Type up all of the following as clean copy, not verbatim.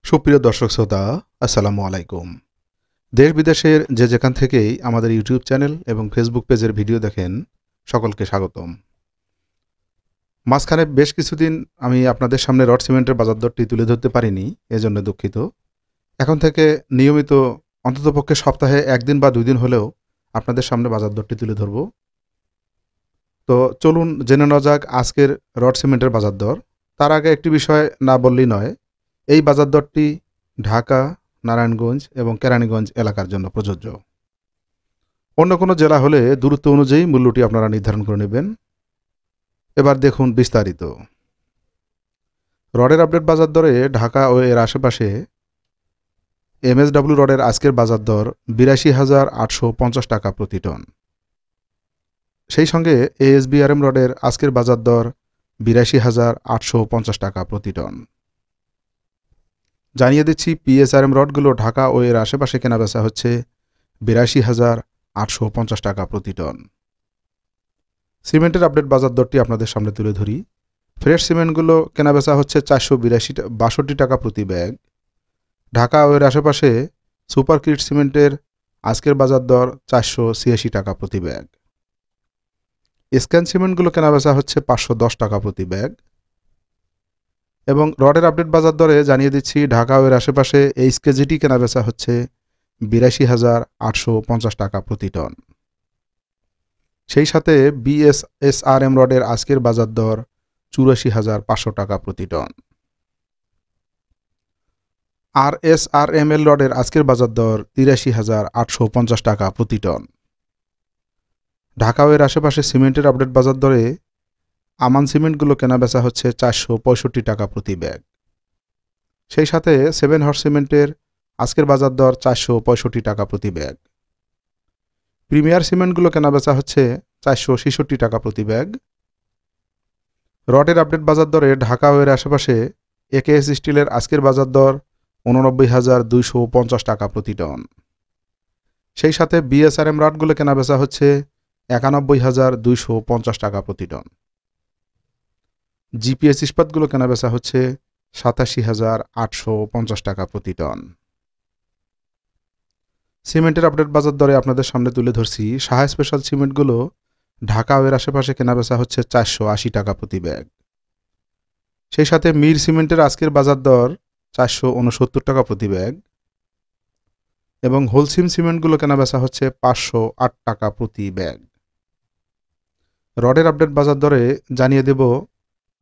সুপ্রিয় দর্শক শ্রোতা, আসসালামু আলাইকুম। দেশ বিদেশের যে যেখান থেকেই আমাদের ইউটিউব চ্যানেল এবং ফেসবুক পেজের ভিডিও দেখেন, সকলকে স্বাগতম। মাঝখানে বেশ কিছুদিন আমি আপনাদের সামনে রড সিমেন্টের বাজার দরটি তুলে ধরতে পারিনি, এজন্য দুঃখিত। এখন থেকে নিয়মিত অন্ততপক্ষে সপ্তাহে একদিন বা 2 দিন হলেও আপনাদের সামনে বাজার দরটি তুলে ধরব। তো চলুন জেনে নেওয়া যাক আজকের রড সিমেন্টের বাজার দর। তার আগে একটি বিষয় না বললেই নয়, এই বাজার দরটি ঢাকা, নারায়ণগঞ্জ এবং কেরানীগঞ্জ এলাকার জন্য প্রযোজ্য। অন্য কোনো জেলা হলে দূরত্ব অনুযায়ী মূল্যটি আপনারা নির্ধারণ করে নেবেন। এবার দেখুন বিস্তারিত। রডের আপডেট বাজার দরে ঢাকা ও এর আশেপাশে এমএসডব্লিউ রডের আজকের বাজার দর ৮২,৮৫০ টাকা প্রতি টন। সেই সঙ্গে এএসবিআরএম রডের আজকের বাজার দর ৮২,৮৫০ টাকা প্রতি টন। জানিয়ে দিচ্ছি পিএসআরএম রডগুলো ঢাকা ও এর আশেপাশে কেনাবেচা হচ্ছে ৮২,৮৫০ টাকা প্রতি টন। সিমেন্টের আপডেট বাজার দরটি আপনাদের সামনে তুলে ধরি। ফ্রেশ সিমেন্টগুলো কেনাবেচা হচ্ছে ৪৬২ টাকা প্রতি ব্যাগ। ঢাকা ও এর আশেপাশে সুপারক্রিট সিমেন্টের আজকের বাজার দর ৪৮৬ টাকা প্রতি ব্যাগ। স্ক্যান সিমেন্টগুলো কেনাবেচা হচ্ছে ৫১০ টাকা প্রতি ব্যাগ। এবং রডের আপডেট বাজার দরে জানিয়ে দিচ্ছি ঢাকা ও এর আশেপাশে এইচকেজিটি কেনাবেচা হচ্ছে ৮২,৮৫০ টাকা প্রতি টন। সেই সাথে বিএসএসআরএম রডের আজকের বাজার দর ৮৪,৫০০ টাকা প্রতি টন। আরএসআরএমএল রডের আজকের বাজার দর ৮৩,৮৫০ টাকা প্রতি টন। ঢাকা ও এর আশেপাশে সিমেন্টের আপডেট বাজার দরে আমান সিমেন্টগুলো কেনাবেচা হচ্ছে ৪৬৫ টাকা প্রতি ব্যাগ। সেই সাথে 7 হর্স সিমেন্টের আজকের বাজার দর ৪৬৫ টাকা প্রতি ব্যাগ। প্রিমিয়ার সিমেন্টগুলো কেনাবেচা হচ্ছে ৪৬৬ টাকা প্রতি ব্যাগ। রডের আপডেট বাজার দরে ঢাকা ও এর আশেপাশে একেএস স্টিলের আজকের বাজার দর ৮৯,২৫০ টাকা প্রতি টন। সেই সাথে বিএসআরএম রডগুলো কেনাবেচা হচ্ছে ৯১,২৫০ টাকা প্রতি টন। জিপিএস ইস্পাতগুলো কেনাবেচা হচ্ছে ৮৭,৮৫০ টাকা প্রতি টন। সিমেন্টের আপডেট বাজার দরে আপনাদের সামনে তুলে ধরছি সাহা স্পেশাল সিমেন্টগুলো ঢাকা ও এর আশেপাশে কেনাবেচা হচ্ছে ৪৮০ টাকা প্রতি ব্যাগ। সেই সাথে মির সিমেন্টের আজকের বাজার দর ৪৬৯ টাকা প্রতি ব্যাগ। এবং হোলসিম সিমেন্টগুলো কেনাবেচা হচ্ছে ৫০৮ টাকা প্রতি ব্যাগ। রডের আপডেট বাজার দরে জানিয়ে দেব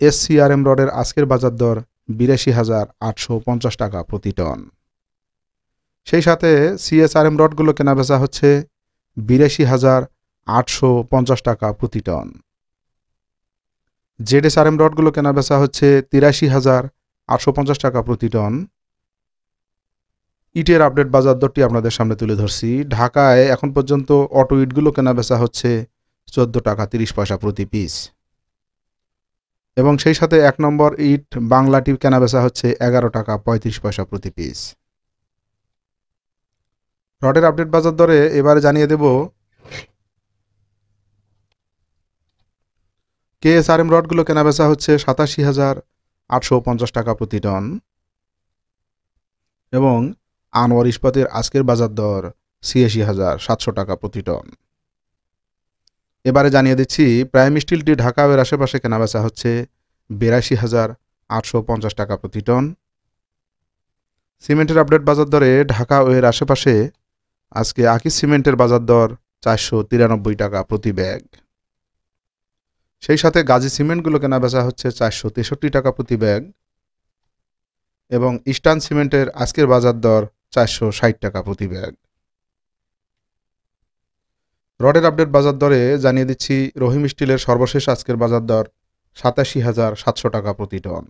এসসিআরএম রডের আজকের বাজার দর ৮২,৮৫০ টাকা প্রতি টন। সেই সাথে সিএসআরএম রডগুলো কেনাবেচা হচ্ছে ৮২,৮৫০ টাকা প্রতি টন। জেডএসআরএম রডগুলো কেনাবেচা হচ্ছে ৮৩,৮৫০ টাকা প্রতি টন। ইটের আপডেট বাজার দরটি আপনাদের সামনে তুলে ধরছি। ঢাকায় এখন পর্যন্ত অটো ইটগুলো কেনাবেচা হচ্ছে ১৪ টাকা ৩০ পয়সা প্রতি পিস। এবং সেই সাথে ১ নম্বর ইট বাংলাটি কেনাবেচা হচ্ছে ১১ টাকা ৩৫ পয়সা প্রতি পিস। রডের আপডেট বাজার দরে এবারে জানিয়ে দেব কেএসআরএম রডগুলো কেনাবেচা হচ্ছে ৮৭,৮৫০ টাকা প্রতি টন। এবং আনোয়ার ইস্পাতের আজকের বাজার দর ৮৬,৭০০ টাকা প্রতি টন। এবারে জানিয়ে দিচ্ছি প্রাইম স্টিলটি ঢাকা ও এর আশেপাশে কেনাবেচা হচ্ছে ৮২,৮৫০ টাকা প্রতি টন। সিমেন্টের আপডেট বাজার দরে ঢাকা ও এর আশেপাশে আজকে আকিস সিমেন্টের বাজার দর ৪৯৩ টাকা প্রতি ব্যাগ। সেই সাথে গাজী সিমেন্টগুলো কেনাবেচা হচ্ছে ৪৬৩ টাকা প্রতি ব্যাগ। এবং ইস্টার্ন সিমেন্টের আজকের বাজার দর ৪৬০ টাকা প্রতি ব্যাগ। রডের আপডেট বাজার দরে জানিয়ে দিচ্ছি রহিম স্টিলের সর্বশেষ আজকের বাজার দর ৮৭,৭০০ টাকা প্রতি টন।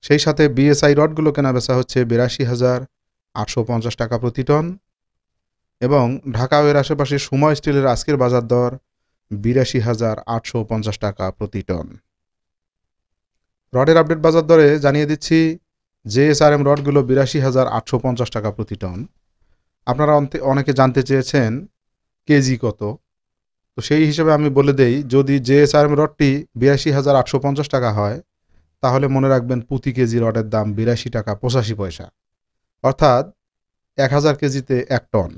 সেই সাথে বিএসআই রডগুলো কেনাবেচা হচ্ছে ৮২,৮৫০ টাকা প্রতি টন। এবং ঢাকা ও এর আশেপাশে সুমা স্টিলের আজকের বাজার দর ৮২,৮৫০ টাকা প্রতি টন। রডের আপডেট বাজার দরে জানিয়ে দিচ্ছি জেএসআরএম রডগুলো ৮২,৮৫০ টাকা প্রতি টন। আপনারা অনেকে জানতে চেয়েছেন কেজি কত, তো সেই হিসেবে আমি বলে দেই, যদি জেএসআরএম রডটি ৮২,৮৫০ টাকা হয় তাহলে মনে রাখবেন প্রতি কেজি রডের দাম ৮২ টাকা ৮৫ পয়সা, অর্থাৎ ১,০০০ কেজিতে ১ টন।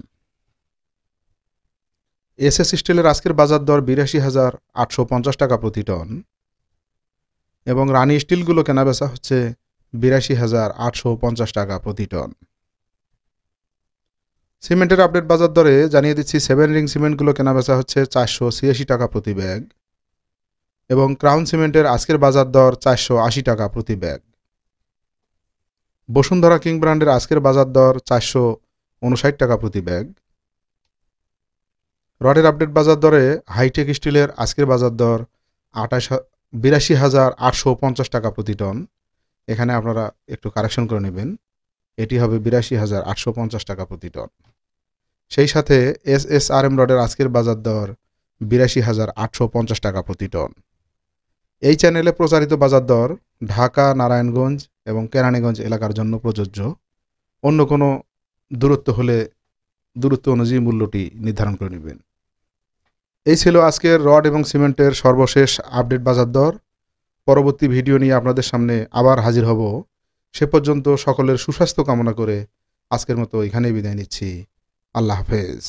এসএস স্টিলের আজকের বাজার দর ৮২,৮৫০ টাকা প্রতি টন এবং রানি স্টিলগুলো কেনাবেচা হচ্ছে ৮২,৮৫০ টাকা প্রতি টন। সিমেন্টের আপডেট বাজার দরে জানিয়ে দিচ্ছি, 7 রিং সিমেন্টগুলো কেনাবেচা হচ্ছে ৪৮৬ টাকা প্রতি ব্যাগ এবং ক্রাউন সিমেন্টের আজকের বাজার দর ৪৮০ টাকা প্রতি ব্যাগ। বসুন্ধরা কিং ব্র্যান্ডের আজকের বাজার দর ৪৫৯ টাকা প্রতি ব্যাগ। রডের আপডেট বাজার দরে হাইটেক স্টিলের আজকের বাজার দর ৮২,৮৫০ টাকা প্রতি টন। এখানে আপনারা একটু কারেকশন করে নেবেন, এটি হবে ৮২,৮৫০ টাকা প্রতি টন। সেই সাথে এসএসআরএম রডের আজকের বাজার দর ৮২,৮৫০ টাকা প্রতি টন। এই চ্যানেলে প্রচারিত বাজার দর ঢাকা, নারায়ণগঞ্জ এবং কেরানীগঞ্জ এলাকার জন্য প্রযোজ্য। অন্য কোনো দূরত্ব হলে দূরত্ব অনুযায়ী মূল্যটি নির্ধারণ করে নেবেন। এই ছিল আজকের রড এবং সিমেন্টের সর্বশেষ আপডেট বাজার দর। পরবর্তী ভিডিও নিয়ে আপনাদের সামনে আবার হাজির হব। সে পর্যন্ত সকলের সুস্বাস্থ্য কামনা করে আজকের মতো এখানেই বিদায় নিচ্ছি। আল্লাহ হাফেজ।